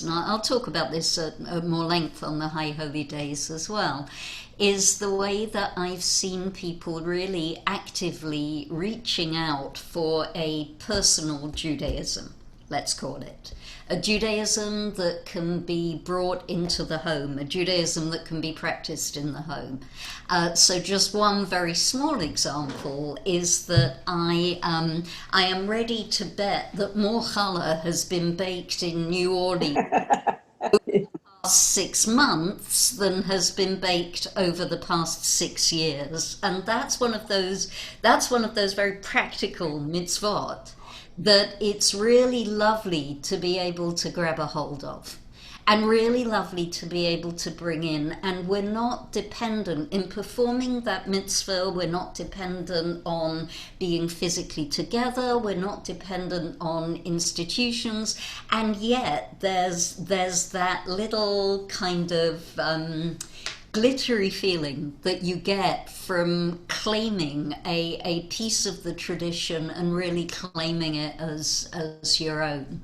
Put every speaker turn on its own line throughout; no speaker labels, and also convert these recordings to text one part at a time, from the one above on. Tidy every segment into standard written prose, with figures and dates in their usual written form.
and I'll talk about this at more length on the High Holy Days as well, is the way that I've seen people really actively reaching out for a personal Judaism, let's call it. A Judaism that can be brought into the home, a Judaism that can be practiced in the home. So just one very small example is that I am ready to bet that more challah has been baked in New Orleans 6 months than has been baked over the past 6 years, and that's one of those very practical mitzvot that it's really lovely to be able to grab a hold of, and really lovely to be able to bring in. And we're not dependent in performing that mitzvah, we're not dependent on being physically together, we're not dependent on institutions, and yet there's that little kind of glittery feeling that you get from claiming a piece of the tradition and really claiming it as your own.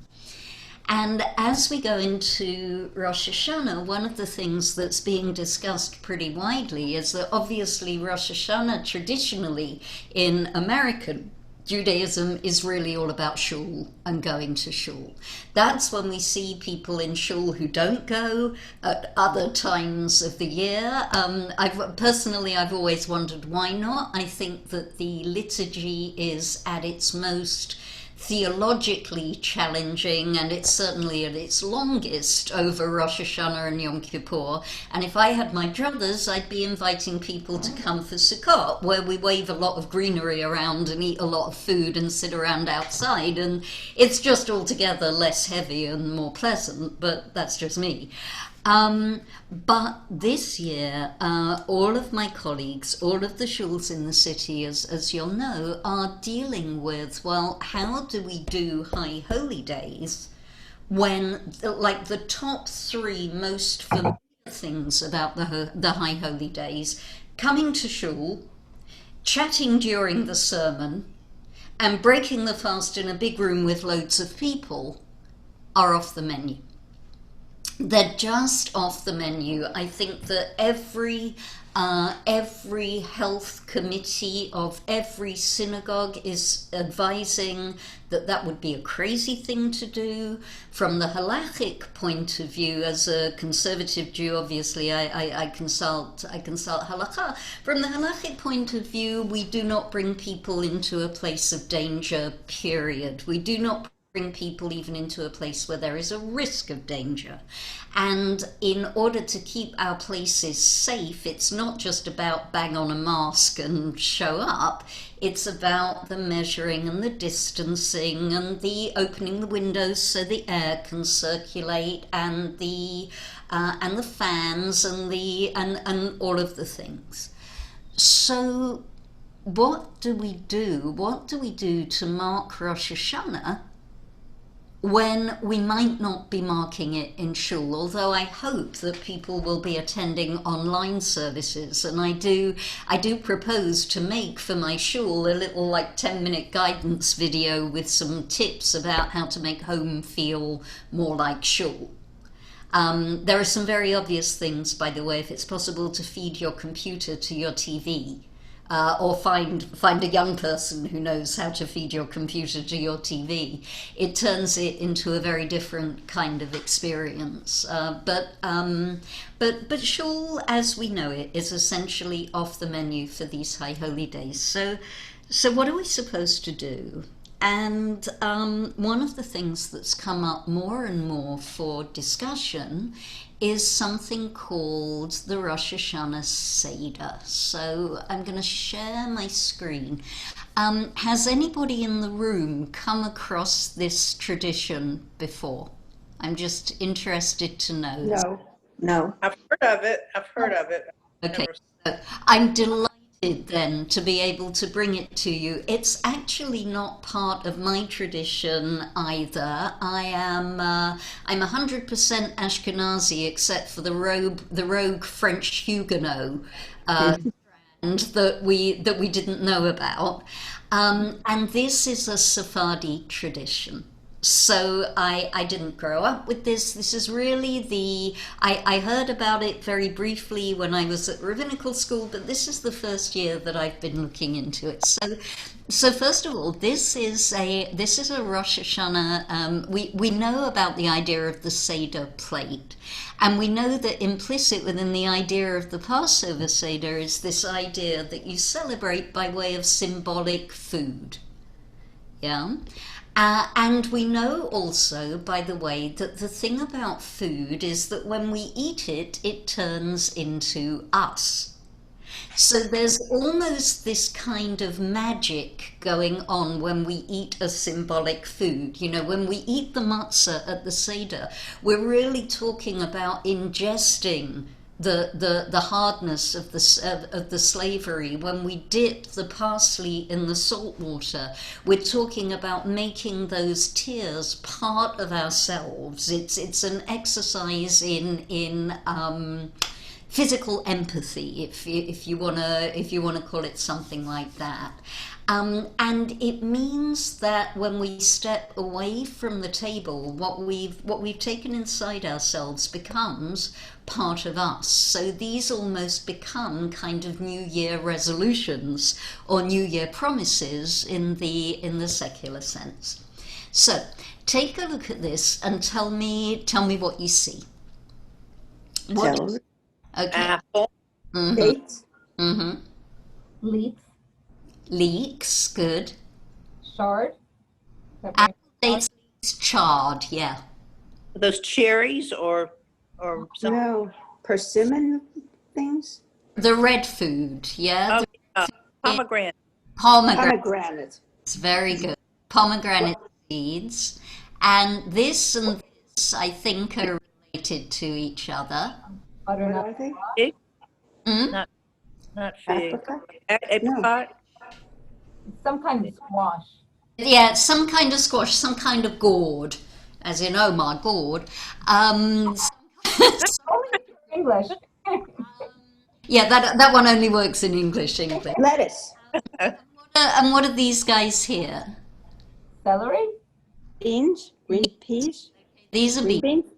And as we go into Rosh Hashanah, one of the things that's being discussed pretty widely is that obviously Rosh Hashanah traditionally in American Judaism is really all about shul and going to shul. That's when we see people in shul who don't go at other times of the year. I've always wondered why not. I think that the liturgy is at its most theologically challenging, and it's certainly at its longest over Rosh Hashanah and Yom Kippur. And if I had my druthers, I'd be inviting people to come for Sukkot, where we wave a lot of greenery around and eat a lot of food and sit around outside, and it's just altogether less heavy and more pleasant, but that's just me. But this year, all of my colleagues, all of the shuls in the city, as you'll know, are dealing with, well, how do we do High Holy Days when, like, the top three most familiar things about the High Holy Days, coming to shul, chatting during the sermon, and breaking the fast in a big room with loads of people, are off the menu. They're just off the menu. I think that every health committee of every synagogue is advising that that would be a crazy thing to do. From the halachic point of view, as a conservative Jew, obviously I consult halakha. From the halachic point of view, we do not bring people into a place of danger, period. We do not bring people even into a place where there is a risk of danger. And in order to keep our places safe, it's not just about bang on a mask and show up. It's about the measuring and the distancing and the opening the windows so the air can circulate, and the fans and all of the things. So what do we do? What do we do to mark Rosh Hashanah when we might not be marking it in shul? Although I hope that people will be attending online services, and I do propose to make for my shul a little, like, 10-minute guidance video with some tips about how to make home feel more like shul. There are some very obvious things, by the way. If it's possible to feed your computer to your TV, or find a young person who knows how to feed your computer to your TV, it turns it into a very different kind of experience. But shul, as we know it, is essentially off the menu for these High Holy Days. So what are we supposed to do? And one of the things that's come up more and more for discussion is something called the Rosh Hashanah Seder. So I'm going to share my screen. Has anybody in the room come across this tradition before? I'm just interested to know.
No, no.
I've heard of it.
Okay,
Never-
so I'm delighted then to be able to bring it to you. It's actually not part of my tradition either. I'm 100% Ashkenazi, except for the rogue French Huguenot strand that we didn't know about. And this is a Sephardi tradition. So I didn't grow up with this. This is really I heard about it very briefly when I was at rabbinical school, but this is the first year that I've been looking into it. So first of all, this is a Rosh Hashanah. We know about the idea of the Seder plate, and we know that implicit within the idea of the Passover Seder is this idea that you celebrate by way of symbolic food. Yeah. And we know also, by the way, that the thing about food is that when we eat it, it turns into us. So there's almost this kind of magic going on when we eat a symbolic food. You know, when we eat the matzah at the Seder, we're really talking about ingesting the hardness of the slavery. When we dip the parsley in the salt water, we're talking about making those tears part of ourselves. It's an exercise in physical empathy, if you wanna call it something like that. And it means that when we step away from the table, what we've taken inside ourselves becomes part of us. So these almost become kind of New Year resolutions or New Year promises in the secular sense. So take a look at this and tell me what you see. What?
Celery,
Okay.
Apple.
Mm-hmm.
dates,
Mm-hmm.
Leeks,
Leeks, good.
chard,
Apple dates, charred, yeah.
Those cherries or something.
no, persimmon things,
The red food, yeah.
Oh, pomegranate.
Pomegranate,
pomegranate.
very good. Pomegranate seeds. And this I think are related to each other.
What
butternut,
are they?
Fig?
Mm?
Not fig.
Apricot?
Apricot.
some kind of squash.
Yeah, some kind of squash, some kind of gourd, as in, oh my gourd.
Only English.
Yeah, that one only works in English.
Lettuce,
And what are these guys here?
Celery,
beans, green peas,
These are
green
beans.
beans,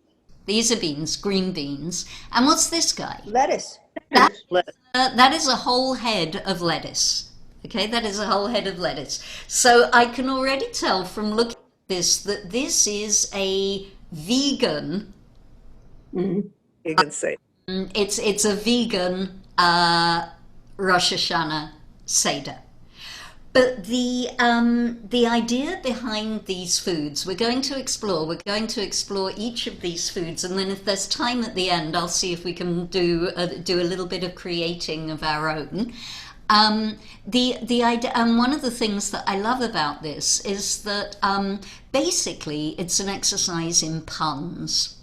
These are beans, green beans. And what's this guy?
lettuce.
That,
Lettuce.
that is a whole head of lettuce. Okay, that is a whole head of lettuce. So I can already tell from looking at this that this is a vegan.
Mhm.
You can say.
It's a vegan Rosh Hashanah Seder. But the idea behind these foods, we're going to explore each of these foods, and then if there's time at the end, I'll see if we can do a little bit of creating of our own. The idea, and one of the things that I love about this is that basically it's an exercise in puns.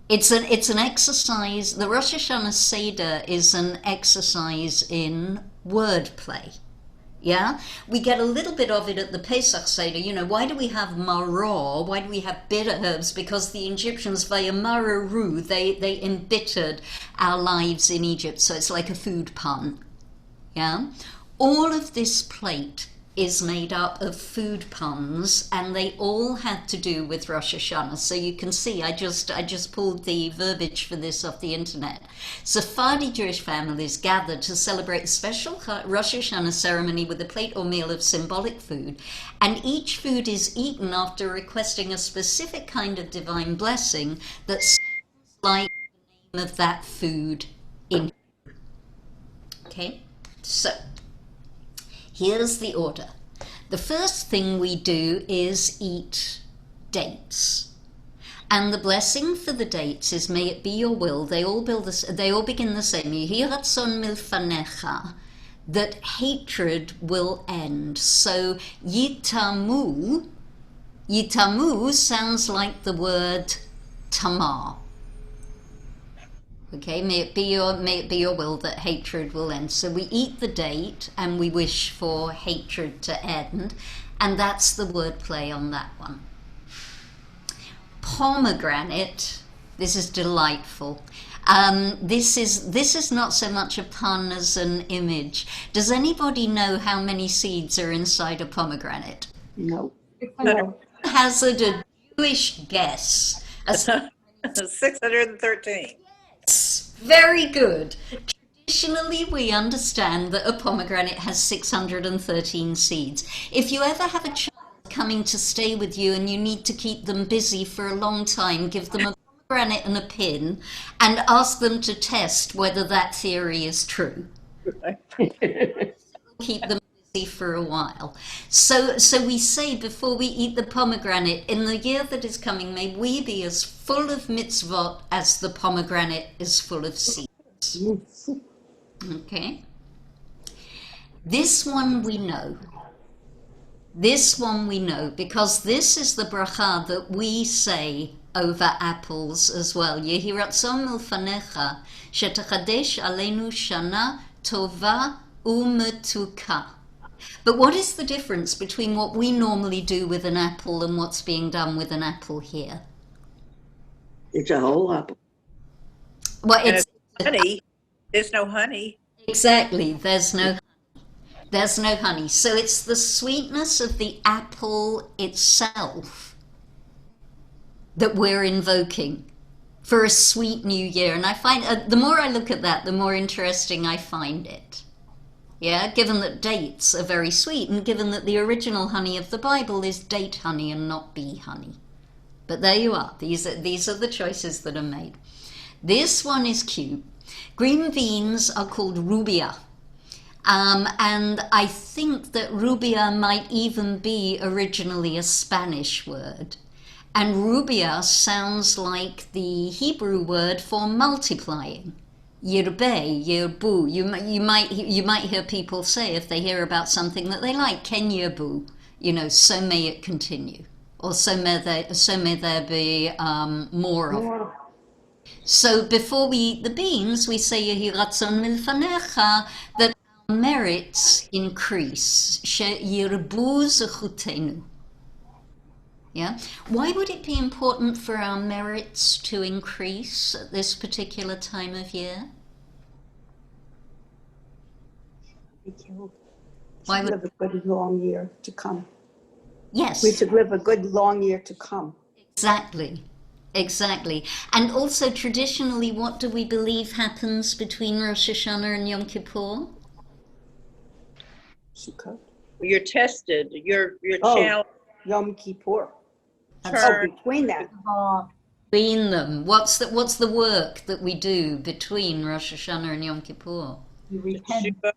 It's an exercise. The Rosh Hashanah Seder is an exercise in wordplay. Yeah, we get a little bit of it at the Pesach Seder. You know, why do we have maror? Why do we have bitter herbs? Because the Egyptians, vayamaru, they embittered our lives in Egypt. So it's like a food pun. Yeah, all of this plate is made up of food puns, and they all had to do with Rosh Hashanah. So you can see, I just pulled the verbiage for this off the internet. Sephardi Jewish families gathered to celebrate a special Rosh Hashanah ceremony with a plate or meal of symbolic food, and each food is eaten after requesting a specific kind of divine blessing that sounds like the name of that food in. Okay, so here's the order. The first thing we do is eat dates. And the blessing for the dates is, may it be your will, they all begin the same, Yehi ratzon milfanecha, that hatred will end. So yitamu sounds like the word tamar. Okay, may it be your will that hatred will end. So we eat the date and we wish for hatred to end, and that's the wordplay on that one. Pomegranate. This is delightful. This is not so much a pun as an image. Does anybody know how many seeds are inside a pomegranate?
No.
600.
hazard a Jewish guess as to
613.
very good. Traditionally, we understand that a pomegranate has 613 seeds. If you ever have a child coming to stay with you and you need to keep them busy for a long time, give them a pomegranate and a pin and ask them to test whether that theory is true. Keep them busy for a while. So we say before we eat the pomegranate, in the year that is coming, may we be as full of mitzvot as the pomegranate is full of seeds. Okay? This one we know. This one we know because this is the bracha that we say over apples as well. Yehi ratzon milfanecha shetachadesh aleinu shana tova umetuka. But what is the difference between what we normally do with an apple and what's being done with an apple here?
It's a whole apple.
Well,
And
it's
it's honey. There's no honey.
exactly, there's no honey. So it's the sweetness of the apple itself that we're invoking for a sweet new year. And I find the more I look at that, the more interesting I find it. Yeah, given that dates are very sweet and given that the original honey of the Bible is date honey and not bee honey. But there you are. These are the choices that are made. This one is cute. Green beans are called rubia. And I think that rubia might even be originally a Spanish word. And rubia sounds like the Hebrew word for multiplying. Yirbe, yirbu. You might hear people say if they hear about something that they like, ken yirbu, so may it continue. Or so may there be more of it. So before we eat the beans, we say Yehi ratzon milfanecha, that our merits increase. Sheyirbu zechutenu. Yeah. Why would it be important for our merits to increase at this particular time of year?
Be killed.
Why
Should
would-
live a good long year to come.
Yes.
We should live a good long year to come.
Exactly. And also traditionally, what do we believe happens between Rosh Hashanah and Yom Kippur?
Sukkot.
You're tested. You're
Oh.
challenged.
Yom Kippur.
Turn.
Between that.
Between them, what's the work that we do between Rosh Hashanah and Yom Kippur?
You repent.
Shiva.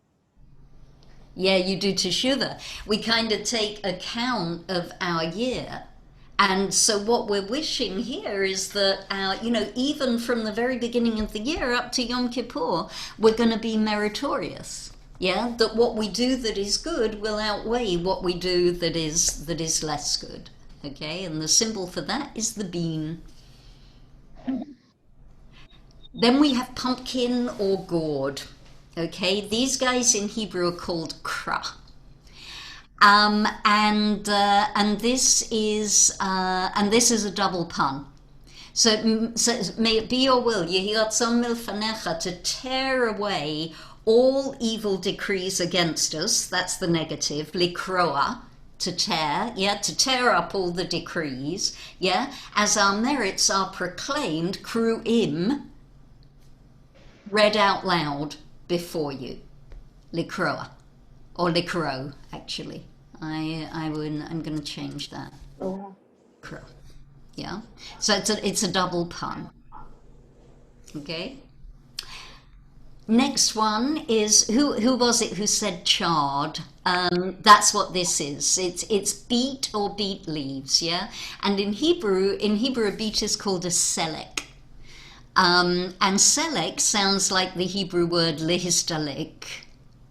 Yeah, you do teshuvah. We kind of take account of our year. And so what we're wishing here is that even from the very beginning of the year up to Yom Kippur, we're going to be meritorious. Yeah, that what we do that is good will outweigh what we do that is less good. Okay, and the symbol for that is the bean. Then we have pumpkin or gourd. Okay, these guys in Hebrew are called kra. And this is a double pun. So may it be your will, Yehi ratzon milfanecha, to tear away all evil decrees against us. That's the negative. Likroa, to tear up all the decrees. Yeah, as our merits are proclaimed, kruim, read out loud before you. Likroa. Or likro, actually. I'm going to change that.
Oh.
Crow. Yeah. So it's a double pun. Okay. Next one is who was it who said chard? That's what this is. It's beet or beet leaves. Yeah. And in Hebrew, a beet is called a selek. And selek sounds like the Hebrew word lehistalek.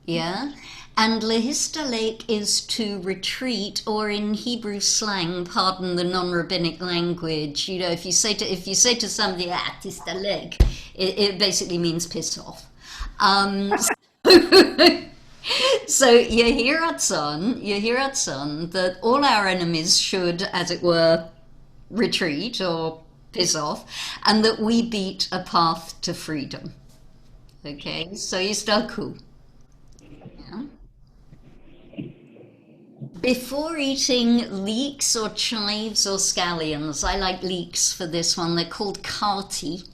Yeah. And lehistalek is to retreat, or in Hebrew slang, pardon the non-rabbinic language. If you say to somebody, tistalek, it basically means piss off. So Yehi ratzon, that all our enemies should, as it were, retreat or piss off, and that we beat a path to freedom. Okay, so you start cool. Yeah. Before eating leeks or chives or scallions, I like leeks for this one. They're called karti.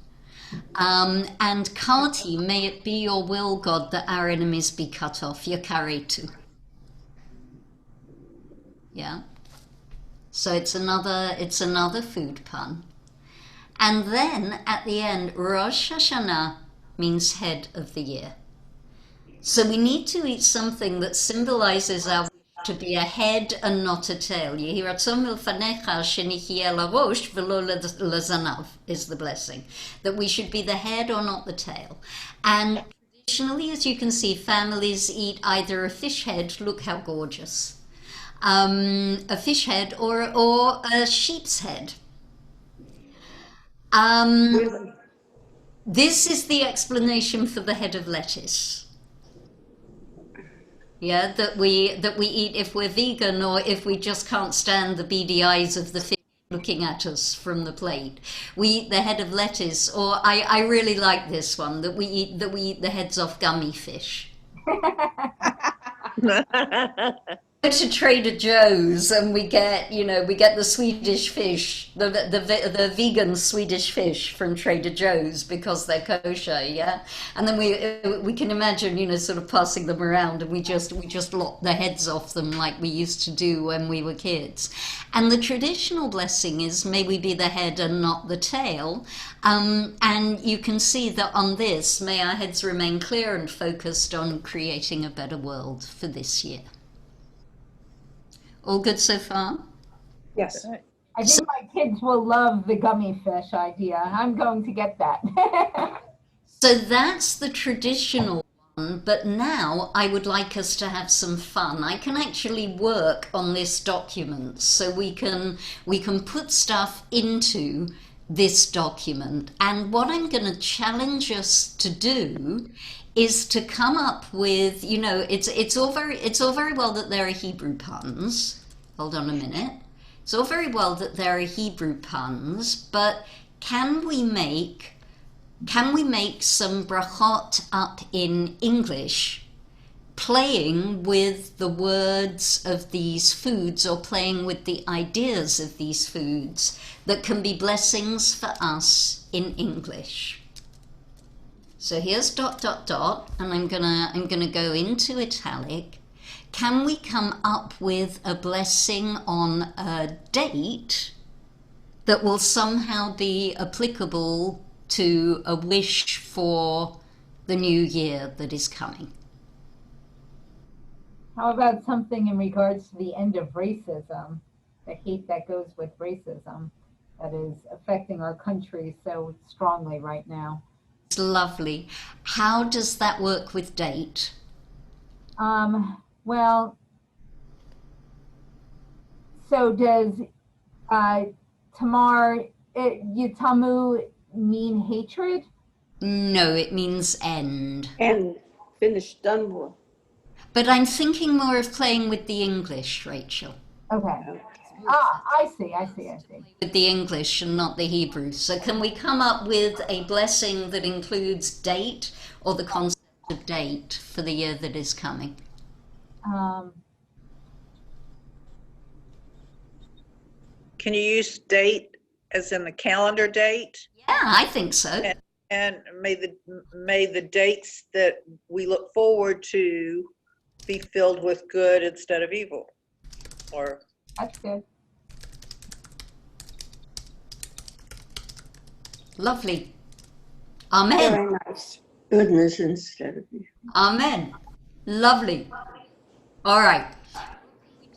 And karti, may it be your will, God, that our enemies be cut off. Yakaretu. Yeah. So it's another food pun. And then at the end, Rosh Hashanah means head of the year. So we need to eat something that symbolizes our wish to be a head and not a tail. Yehi ratzon milfanecha shenichiyeh larosh v'lo lezanav is the blessing. That we should be the head or not the tail. And traditionally, as you can see, families eat either a fish head, look how gorgeous, a fish head or a sheep's head.
Really?
This is the explanation for the head of lettuce. Yeah, that we eat if we're vegan or if we just can't stand the beady eyes of the fish looking at us from the plate. We eat the head of lettuce, or I really like this one, that we eat the heads off gummy fish. Go to Trader Joe's and we get the Swedish fish, the vegan Swedish fish from Trader Joe's because they're kosher, yeah. And then we can imagine, sort of passing them around, and we just lop the heads off them like we used to do when we were kids. And the traditional blessing is, may we be the head and not the tail. And you can see that on this, may our heads remain clear and focused on creating a better world for this year. All good so far?
Yes.
I think my kids will love the gummy fish idea. I'm going to get that.
So that's the traditional one, but now I would like us to have some fun. I can actually work on this document, so we can put stuff into this document. And what I'm going to challenge us to do is to come up with, it's all very well that there are Hebrew puns. Hold on a minute. It's all very well that there are Hebrew puns, but can we make some brachot up in English, playing with the words of these foods or playing with the ideas of these foods that can be blessings for us in English? So here's ... and I'm gonna go into italic. Can we come up with a blessing on a date that will somehow be applicable to a wish for the new year that is coming?
How about something in regards to the end of racism, the hate that goes with racism that is affecting our country so strongly right now?
It's lovely. How does that work with date?
Well, so does Tamar Yutamu mean hatred?
No, it means end.
And finished, done with.
But I'm thinking more of playing with the English, Rachel.
Okay. I see.
With the English and not the Hebrew. So can we come up with a blessing that includes date or the concept of date for the year that is coming?
Can you use date as in the calendar date?
Yeah, I think so.
And may the dates that we look forward to be filled with good instead of evil. Or
That's good.
Lovely. Amen.
Very nice.
Goodness instead of you.
Amen. Lovely. All right.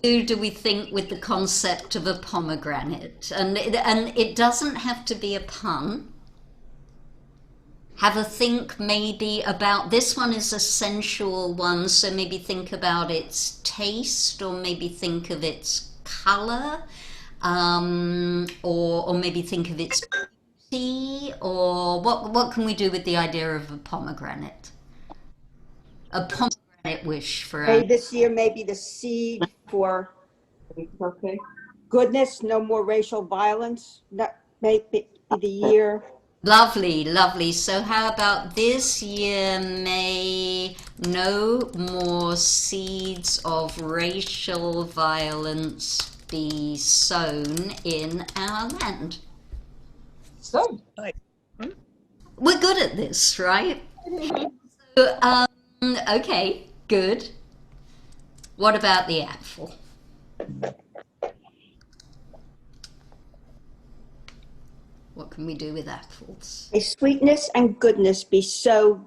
Who do we think with the concept of a pomegranate? And it doesn't have to be a pun. Have a think maybe about, this one is a sensual one, so maybe think about its taste, or maybe think of its color, or maybe think of its beauty, or what can we do with the idea of a pomegranate? A pomegranate wish for
Hey, this year may be the seed for
Okay.
goodness, no more racial violence. That may be the year
Lovely, lovely. So how about this year may no more seeds of racial violence be sown in our land?
Good.
Like,
We're good at this, right? So, okay, good. What about the apple? What can we do with apples?
A sweetness and goodness bestow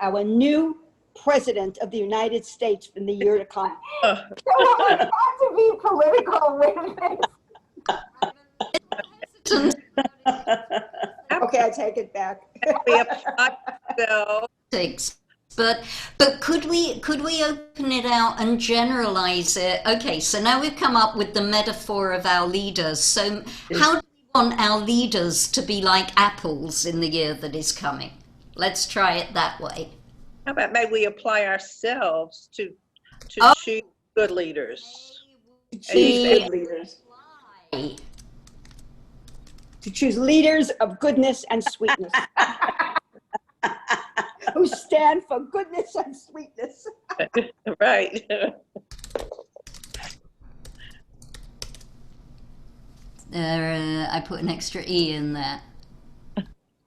our new President of the United States in the year to come.
uh,
So it was not to be political with this.
Okay, I take it back.
we apply ourselves.
Politics. But could we open it out and generalize it? Okay, so now we've come up with the metaphor of our leaders. So how do we want our leaders to be like apples in the year that is coming? Let's try it that way.
How about maybe we apply ourselves to
Oh.
choose good leaders?
To choose good leaders. To choose leaders of goodness and sweetness. Who stand for goodness and sweetness.
Right.
I put an extra E in there.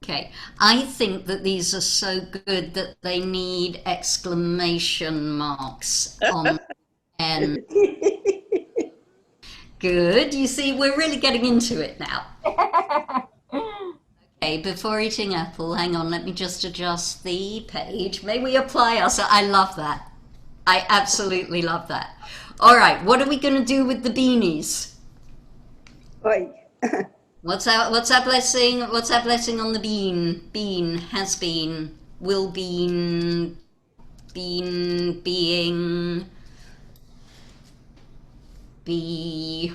Okay, I think that these are so good that they need exclamation marks on the end. Good. You see, we're really getting into it now. Okay, before eating apple, hang on, let me just adjust the page. May we apply ourselves? I love that. I absolutely love that. All right, what are we going to do with the beanies?
Oi.
What's our blessing? What's our blessing on the bean? Bean, has been, will been, being, be.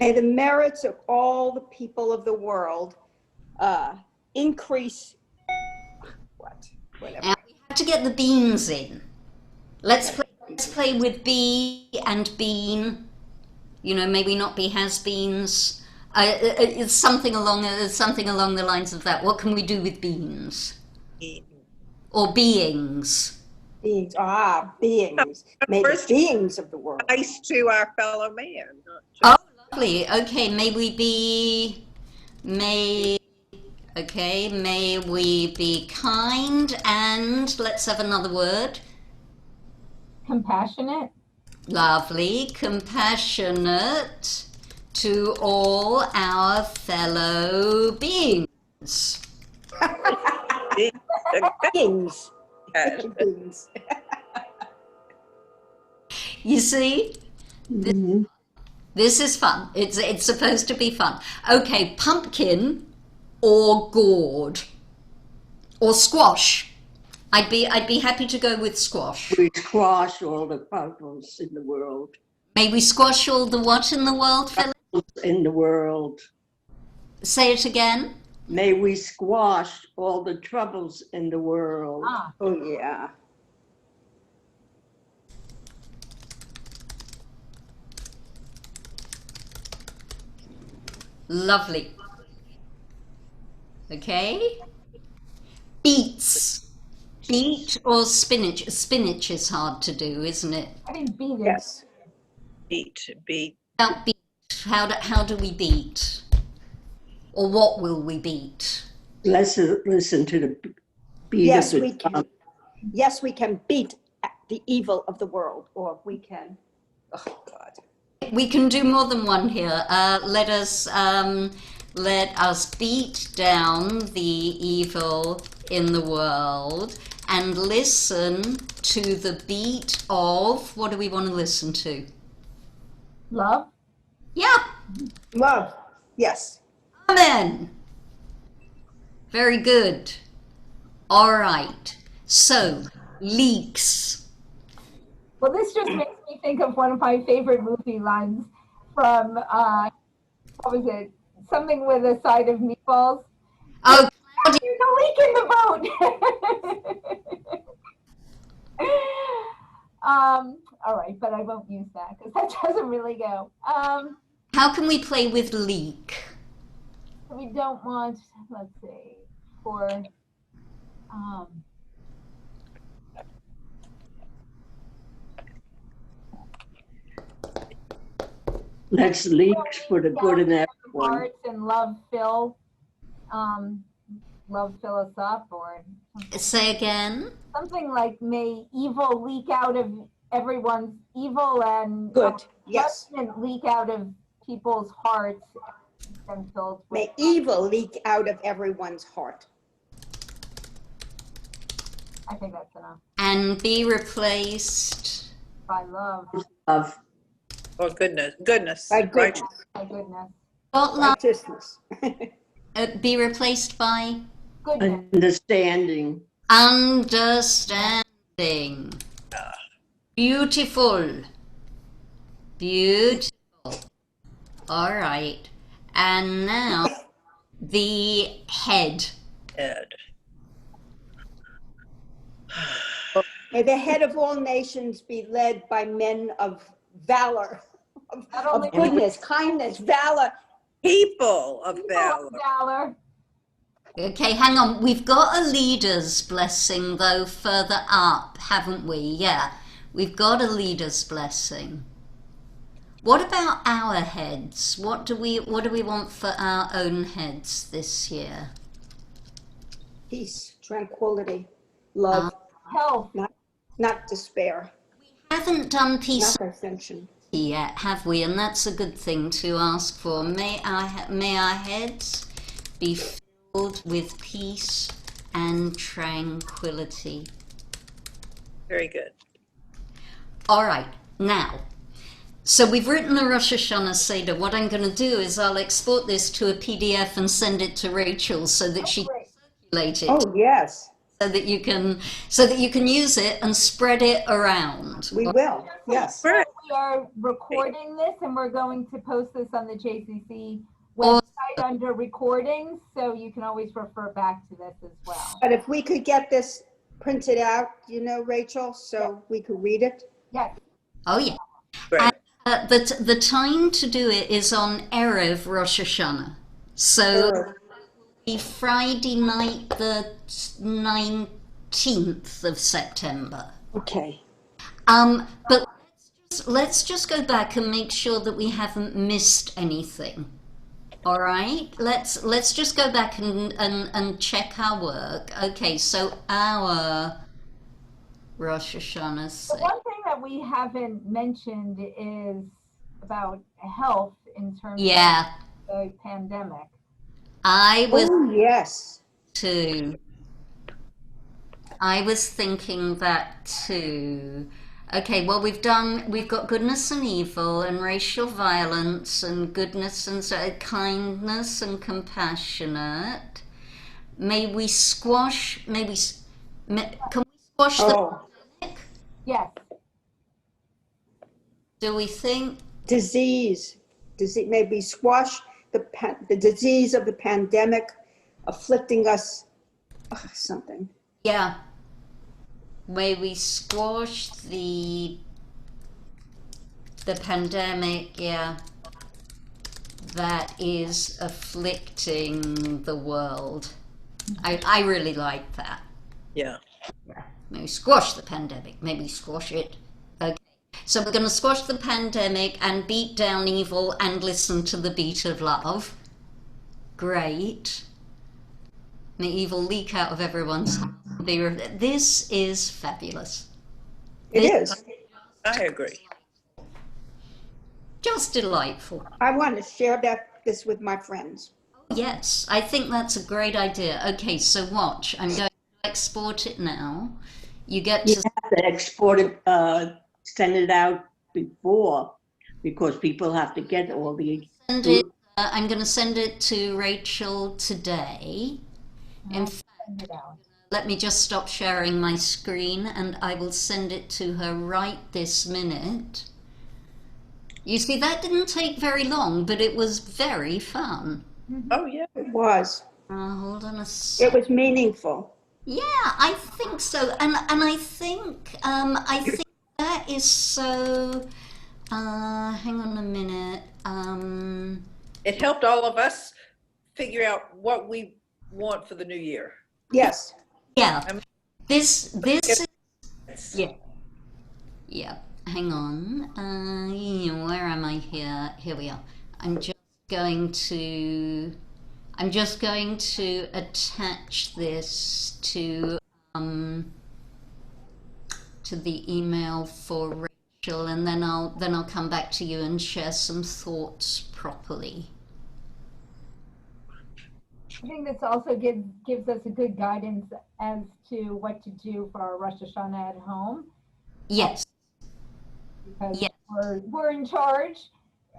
May the merits of all the people of the world increase. Whatever.
And we have to get the beans in. Let's play with be and been. You know, maybe not be has-beens. It's something along the lines of that. What can we do with beans or beings?
Beings. Beings. May the
First-
beings of the world.
Nice to our fellow man.
Oh, lovely. Okay, may we be kind and let's have another word.
Compassionate.
Lovely, compassionate to all our fellow beings.
Beings.
Yes.
Beings.
You see,
Mhm.
this is fun. It's supposed to be fun. Okay, pumpkin or gourd or squash. I'd be happy to go with squash.
We squash all the problems in the world.
May we squash all the what in the world, Philip?
In the world.
Say it again.
May we squash all the troubles in the world.
Ah,
Oh, yeah.
Lovely. Okay. Beets. Beet or spinach? Spinach is hard to do, isn't it?
I didn't beat it.
Yes.
Beat.
About beet. How do we beat? Or what will we beat?
Let's listen to the beat
Yes,
of the
we can.
drum.
Yes, we can beat the evil of the world, or we can. Oh God.
We can do more than one here. Let us beat down the evil in the world and listen to the beat of, what do we want to listen to?
Love.
Yeah,
Love. Yes.
amen. Very good. All right. So, leeks.
Well, this just makes me think of one of my favorite movie lines from, what was it? Something with a side of meatballs.
Oh,
There's a leak in the boat. All right, but I won't use that because that doesn't really go.
how can we play with leek?
we don't want, let's see, for, um,
Let's leach for the good in everyone.
hearts and um, love fill us up, or
Say again.
something like, may evil leak out of everyone's evil and
Good, yes.
judgment leak out of people's hearts and filled with.
May evil leak out of everyone's heart.
I think that's enough.
And be replaced.
By love,
Of
Or goodness.
By goodness,
by goodness,
What line?
righteousness.
Be replaced by
goodness.
understanding.
understanding. Beautiful. Beautiful. All right. And now the head.
Ed.
May the head of all nations be led by men of valor, of goodness, kindness, valor.
People of valor.
Valor.
Okay, hang on. We've got a leader's blessing though further up, haven't we? Yeah. We've got a leader's blessing. What about our heads? What do we want for our own heads this year?
Peace, tranquility, love,
Health.
not despair,
Haven't done peace
not dissension.
yet, have we? And that's a good thing to ask for. May our heads be filled with peace and tranquility.
Very good.
All right, now, so we've written the Rosh Hashanah Seder. What I'm going to do is I'll export this to a PDF and send it to Rachel so that she can circulate it,
Oh, yes,
so that you can use it and spread it around.
we will, yes.
Right.
We are recording this and we're going to post this on the JCC website under recordings, so you can always refer back to this as well.
But if we could get this printed out, Rachel, so we could read it.
Yes.
Oh yeah.
Right.
The time to do it is on Erev Rosh Hashanah. So be Friday night, the 19th of September.
Okay.
But let's just go back and make sure that we haven't missed anything. All right, let's just go back and check our work. Okay, so our Rosh Hashanah
The
Seder.
one thing that we haven't mentioned is about health in terms
Yeah,
of the pandemic.
I was
Oh, yes.
too. I was thinking that too. Okay, well we've got goodness and evil and racial violence and goodness and kindness and compassionate. May we squash, can we squash the
Oh,
pandemic?
Yes.
Do we think?
disease, maybe squash the disease of the pandemic afflicting us, something.
Yeah. May we squash the pandemic, yeah, that is afflicting the world. I really like that.
Yeah.
Maybe squash the pandemic. Maybe squash it. Okay. So we're going to squash the pandemic and beat down evil and listen to the beat of love. Great. May evil leak out of everyone's heart. This is fabulous.
It is.
I agree.
Just delightful.
I want to share this with my friends.
Yes, I think that's a great idea. Okay, so watch. I'm going to export it now. You get
You
to
have to export it, send it out before, because people have to get all the.
send it. I'm going to send it to Rachel today. In fact,
Send it out.
let me just stop sharing my screen and I will send it to her right this minute. You see, that didn't take very long, but it was very fun.
Oh, yeah.
It was.
Hold on a
It
sec.
was meaningful.
Yeah, I think so, and I think that is so. Hang on a minute.
It helped all of us figure out what we want for the new year.
Yes.
Yeah.
I mean,
This is,
It's-
yeah. Yeah. Hang on. Where am I here? Here we are. I'm just going to attach this to the email for Rachel, and then I'll come back to you and share some thoughts properly.
I think this also gives us a good guidance as to what to do for our Rosh Hashanah at home,
Yes.
because
Yes.
we're in charge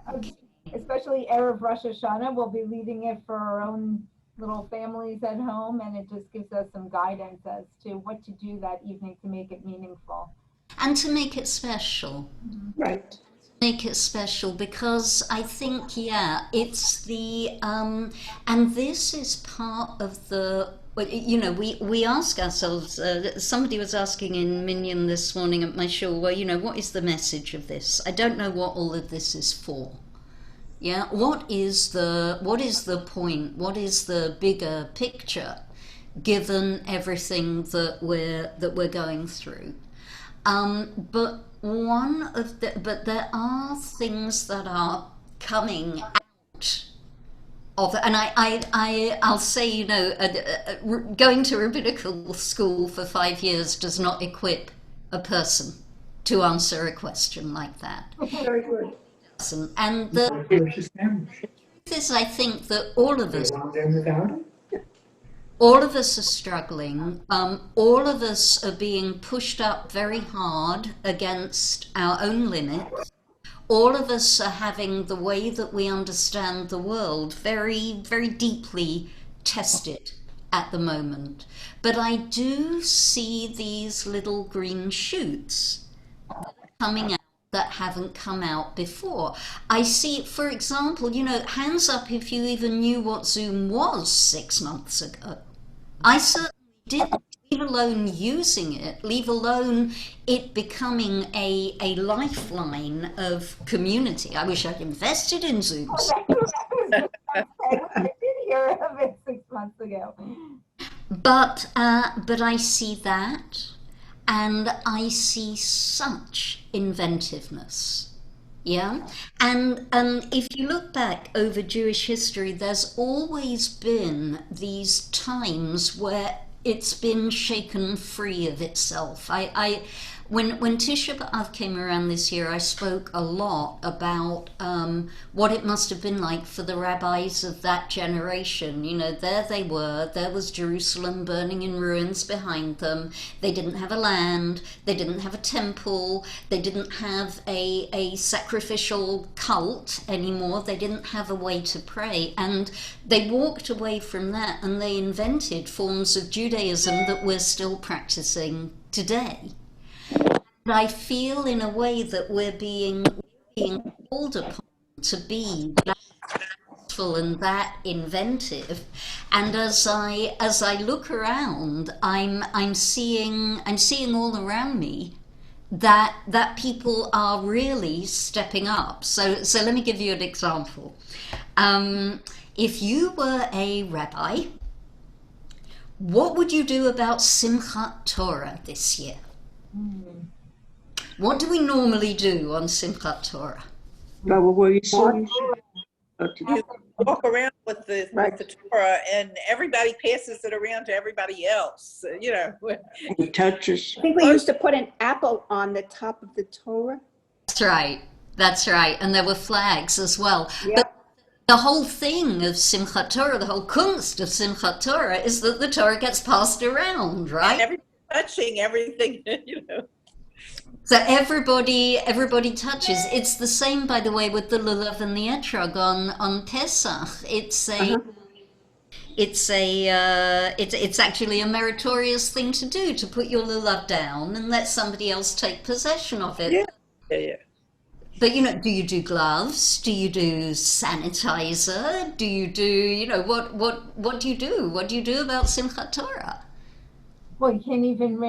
of, especially Erev Rosh Hashanah. We'll be leading it for our own little families at home, and it just gives us some guidance as to what to do that evening to make it meaningful.
And to make it special.
Right.
Make it special, because I think, yeah, it's the and this is part of the, you know, we ask ourselves, somebody was asking in Minion this morning at my shul, well, you know, what is the message of this? I don't know what all of this is for. Yeah, what is the point? What is the bigger picture, given everything that we're going through? But there are things that are coming out of it, and I'll say, you know, going to rabbinical school for 5 years does not equip a person to answer a question like that.
Very good.
And the truth is, I think that all of us are struggling. All of us are being pushed up very hard against our own limits. All of us are having the way that we understand the world very, very deeply tested at the moment. But I do see these little green shoots coming out that haven't come out before. I see, for example, you know, hands up if you even knew what Zoom was 6 months ago. I certainly didn't, leave alone using it, leave alone it becoming a lifeline of community. I wish I'd invested in Zooms.
I did hear of it 6 months ago.
But I see that, and I see such inventiveness. Yeah, and if you look back over Jewish history, there's always been these times where it's been shaken free of itself. When Tisha B'Av came around this year, I spoke a lot about what it must have been like for the rabbis of that generation. You know, there they were, there was Jerusalem burning in ruins behind them. They didn't have a land, they didn't have a temple, they didn't have a sacrificial cult anymore, they didn't have a way to pray. And they walked away from that and they invented forms of Judaism that we're still practicing today. I feel in a way that we're being called upon to be that successful and that inventive. And as I look around, I'm seeing all around me that people are really stepping up. So let me give you an example. If you were a rabbi, what would you do about Simchat Torah this year? What do we normally do on Simchat Torah?
You walk around with the Torah, and everybody passes it around to everybody else. You know,
It touches.
I think we used to put an apple on the top of the Torah.
That's right. And there were flags as well.
Yeah.
But the whole thing of Simchat Torah, the whole kunst of Simchat Torah is that the Torah gets passed around, right?
and everybody's touching everything. You know.
So everybody touches. It's the same, by the way, with the lulav and the etrog on Pesach. It's actually a meritorious thing to do, to put your lulav down and let somebody else take possession of it.
Yeah.
But, you know, do you do gloves? Do you do sanitizer? Do you do, you know, what do you do? What do you do about Simchat Torah?
Well, you can't even,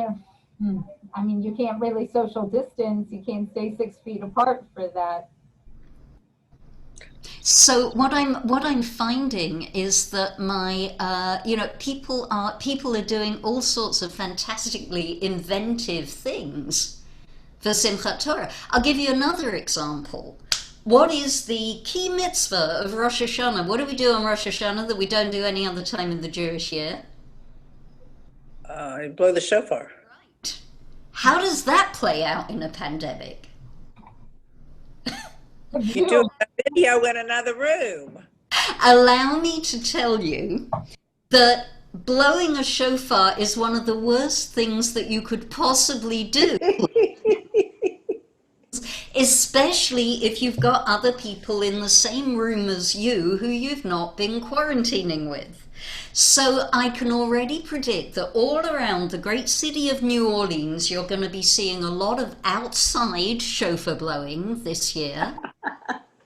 I mean, you can't really social distance. You can't stay 6 feet apart for that.
So what I'm finding is that my people are doing all sorts of fantastically inventive things for Simchat Torah. I'll give you another example. What is the key mitzvah of Rosh Hashanah? What do we do on Rosh Hashanah that we don't do any other time in the Jewish year?
Blow the shofar.
Right. How does that play out in a pandemic?
You do a video in another room.
Allow me to tell you that blowing a shofar is one of the worst things that you could possibly do. Especially if you've got other people in the same room as you who you've not been quarantining with. So I can already predict that all around the great city of New Orleans, you're going to be seeing a lot of outside shofar blowing this year.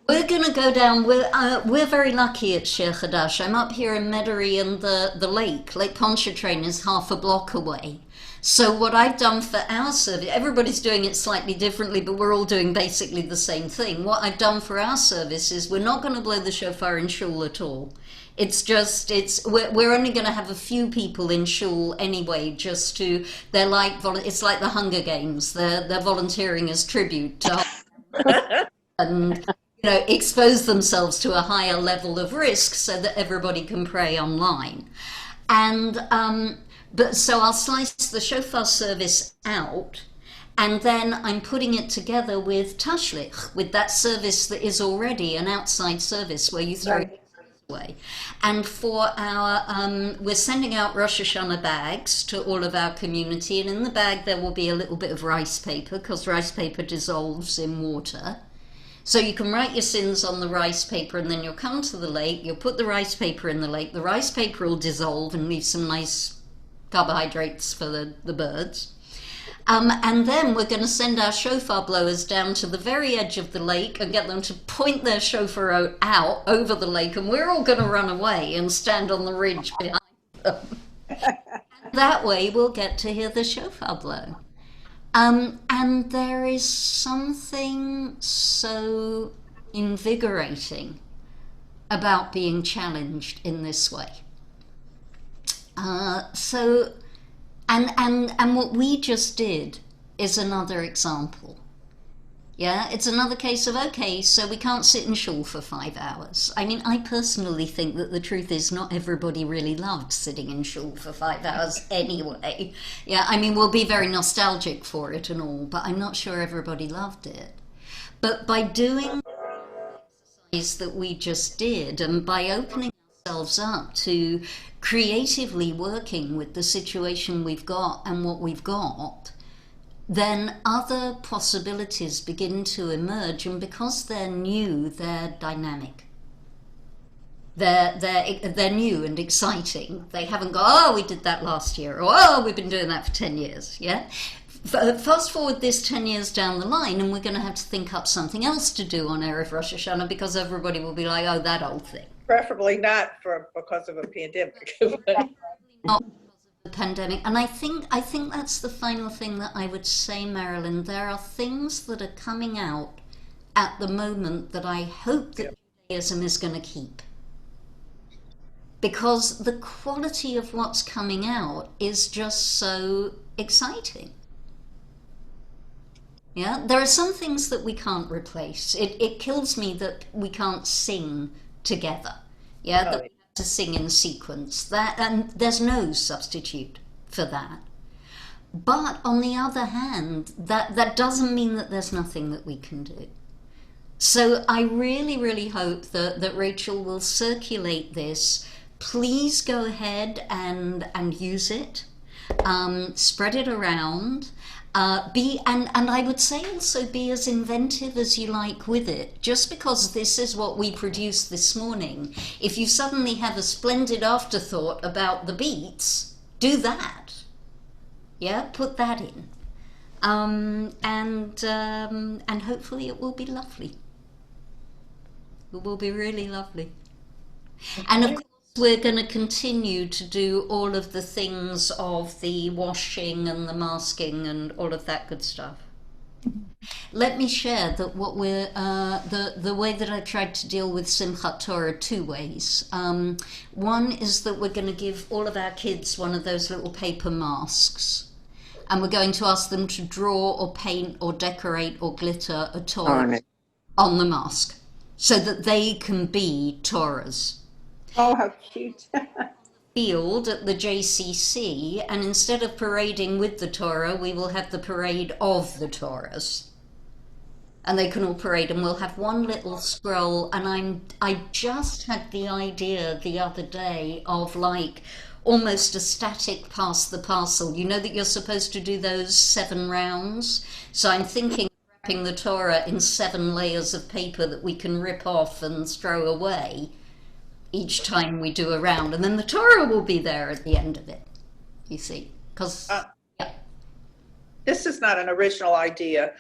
We're going to go down, we're very lucky at Shir Chadash. I'm up here in Metairie, and the Lake Pontchartrain is half a block away. So what I've done for our service, everybody's doing it slightly differently, but we're all doing basically the same thing. What I've done for our service is we're not going to blow the shofar in shul at all. We're only going to have a few people in shul anyway, it's like the Hunger Games. They're volunteering as tribute to and expose themselves to a higher level of risk so that everybody can pray online. And but so I'll slice the shofar service out, and then I'm putting it together with tashlich, with that service that is already an outside service where you throw it away. And for we're sending out Rosh Hashanah bags to all of our community, and in the bag there will be a little bit of rice paper, because rice paper dissolves in water. So you can write your sins on the rice paper, and then you'll come to the lake, you'll put the rice paper in the lake, the rice paper will dissolve and leave some nice carbohydrates for the birds. And then we're going to send our shofar blowers down to the very edge of the lake and get them to point their shofar out over the lake, and we're all going to run away and stand on the ridge behind them. That way we'll get to hear the shofar blow. And there is something so invigorating about being challenged in this way. And what we just did is another example. Yeah, it's another case of, okay, so we can't sit in shul for 5 hours. I mean, I personally think that the truth is not everybody really loved sitting in shul for 5 hours anyway. Yeah, I mean, we'll be very nostalgic for it and all, but I'm not sure everybody loved it. But by doing the exercise that we just did, and by opening ourselves up to creatively working with the situation we've got and what we've got, then other possibilities begin to emerge, and because they're new, they're dynamic. They're new and exciting. They haven't got, oh, we did that last year, or oh, we've been doing that for 10 years. Yeah. Fast forward this 10 years down the line, and we're going to have to think up something else to do on Erev Rosh Hashanah, because everybody will be like, oh, that old thing.
Preferably not because of a pandemic.
Not because of the pandemic. And I think that's the final thing that I would say, Marilyn. There are things that are coming out at the moment that I hope that Judaism is going to keep. Because the quality of what's coming out is just so exciting. Yeah, there are some things that we can't replace. It kills me that we can't sing together. Yeah, that we have to sing in sequence. And there's no substitute for that. But on the other hand, that doesn't mean that there's nothing that we can do. So I really, really hope that Rachel will circulate this. Please go ahead and use it. Spread it around. And I would say also be as inventive as you like with it. Just because this is what we produced this morning, if you suddenly have a splendid afterthought about the beats, do that. Yeah, put that in. And hopefully it will be lovely. It will be really lovely. And of course, we're going to continue to do all of the things of the washing and the masking and all of that good stuff. Let me share that what we're the way that I tried to deal with Simchat Torah two ways. One is that we're going to give all of our kids one of those little paper masks, and we're going to ask them to draw or paint or decorate or glitter a Torah on the mask, so that they can be Torahs.
Oh, how cute.
Field at the JCC, and instead of parading with the Torah, we will have the parade of the Torahs. And they can all parade, and we'll have one little scroll. And I just had the idea the other day of like almost a static pass the parcel. You know that you're supposed to do those 7 rounds. So I'm thinking of wrapping the Torah in 7 layers of paper that we can rip off and throw away each time we do a round, and then the Torah will be there at the end of it. You see, because
This is not an original idea.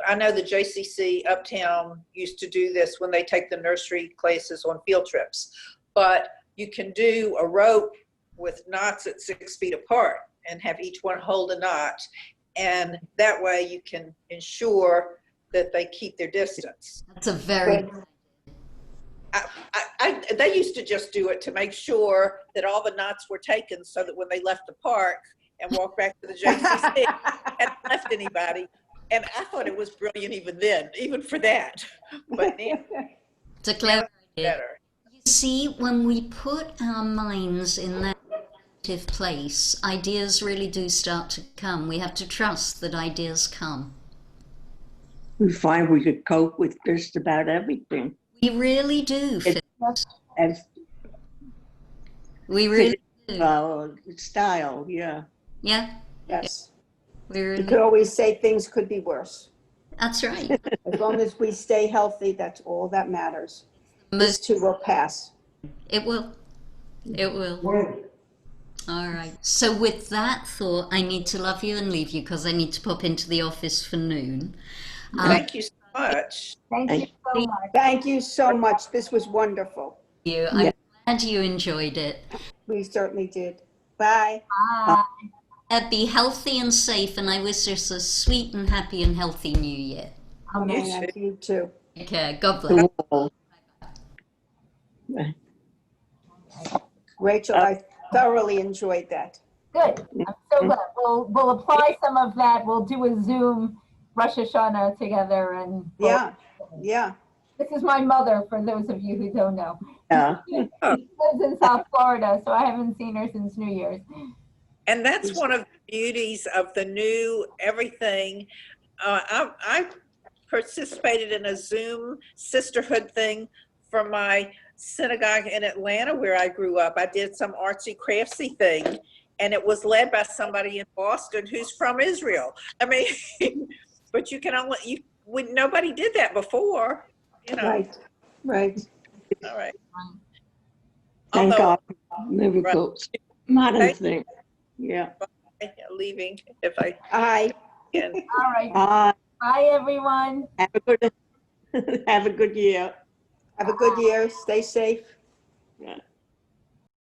I know the JCC Uptown used to do this when they take the nursery classes on field trips, but you can do a rope with knots at 6 feet apart and have each one hold a knot, and that way you can ensure that they keep their distance.
that's a very
They used to just do it to make sure that all the knots were taken, so that when they left the park and walked back to the JCC, hadn't left anybody. And I thought it was brilliant even then, even for that. But now
it's a clever
it's
idea.
better.
You see, when we put our minds in that creative place, ideas really do start to come. We have to trust that ideas come.
We find we could cope with just about everything.
We really do. Phil.
And
We really do.
style, yeah.
Yeah,
Yes.
we
You
really.
could always say things could be worse.
That's right.
As long as we stay healthy, that's all that matters. This
Most,
too will pass.
it will. It will. All right. So with that thought, I need to love you and leave you because I need to pop into the office for noon.
Thank you so much.
Thank you so much.
Thank you so much. This was wonderful.
I'm glad you enjoyed it.
We certainly did. Bye.
Bye.
Be healthy and safe, and I wish us a sweet and happy and healthy new year.
Amen.
You
And you too.
Take care. God bless.
The wall.
Rachel, I thoroughly enjoyed that.
Good. I'm so glad. We'll apply some of that. We'll do a Zoom Rosh Hashanah together. And
Yeah, yeah.
this is my mother, for those of you who don't know.
Yeah.
She lives in South Florida, so I haven't seen her since New Year's.
And that's one of the beauties of the new everything. I participated in a Zoom sisterhood thing for my synagogue in Atlanta where I grew up. I did some artsy craftsy thing, and it was led by somebody in Boston who's from Israel. I mean, but you can only, nobody did that before, you know.
Right, right.
All right.
Thank
Although,
God. Miracles. Modern
Thank-
thing. Yeah.
leaving if I
Aye.
can.
All right. Bye, everyone.
Have a good have a good year.
Have a good year. Stay safe.
Yeah.